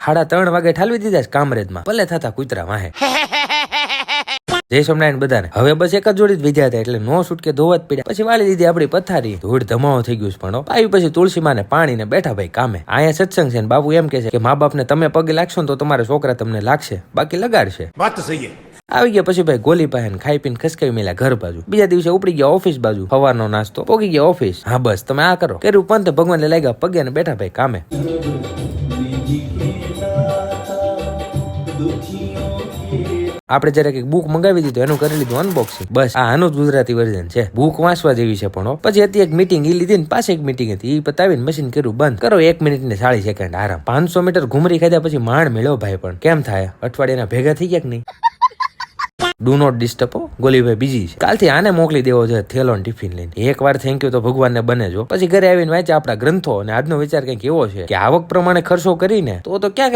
3:30 વાગે ઠાલવી દીધા છે કામરેજમાં, ભલે થતા કૂતરા વાહે. જય સ્વામિનારાયણ બધાને. હવે બસ એક જ જોડી જ વિદ્યા હતા એટલે નો છૂટકે ધોવા જ પડ્યા. પછી વાળી દીધી આપડી પથારી, ધૂળ ધમાવો થઈ ગયું પણ. આવી પછી તુલસી માને પાણી ને બેઠા ભાઈ કામે. અહીંયા સત્સંગ છે ને બાપુ એમ કે છે કે મા બાપ ને તમે પગે લાગશો ને તો તમારા છોકરા તમને લાગશે, બાકી લગાડશે. વાત તો સહી. આવી ગયા પછી ભાઈ ગોલી પાસે ખાઈ પીને ખસકાવી મેલા ઘર બાજુ. બીજા દિવસે ઉપડી ગયા ઓફિસ બાજુ. સવારનો નાસ્તો પોગી ગયા ઓફિસ. હા બસ તમે આ કરો કર્યું પંતે ભગવાન લાગ્યા પગે ને બેઠા ભાઈ કામે. આપણે જયારે કઈક બુક મંગાવી દીધું એનું કરી લીધું અનબોક્સિંગ. બસ આનું જ ગુજરાતી વર્ઝન છે. બુક વાંચવા જેવી છે પણ. પછી હતી એક મીટિંગ એ લીધી ને પાછી એક મીટિંગ હતી એ પતાવીને મશીન કર્યું બંધ. કરો 1 મિનિટ ને 40 સેકન્ડ આરામ. 500 મીટર ઘુમરી ખાધા પછી માંડ મેળ્યો ભાઈ. પણ કેમ થાય અઠવાડિયાના ભેગા થઈ ગયા કે નહીં? ડુ નોટ ડિસ્ટર્બ હો, ગોલીભાઈ બીજી છે. કાલથી આને મોકલી દેવો છે થેલો ટિફિન લઈને. એક વાર થેન્ક યુ તો ભગવાનને બને જો. પછી ઘરે આવીને વાંચ્યા આપણા ગ્રંથો અને આજનો વિચાર કંઈક એવો છે કે આવક પ્રમાણે ખર્ચો કરીને તો ક્યાં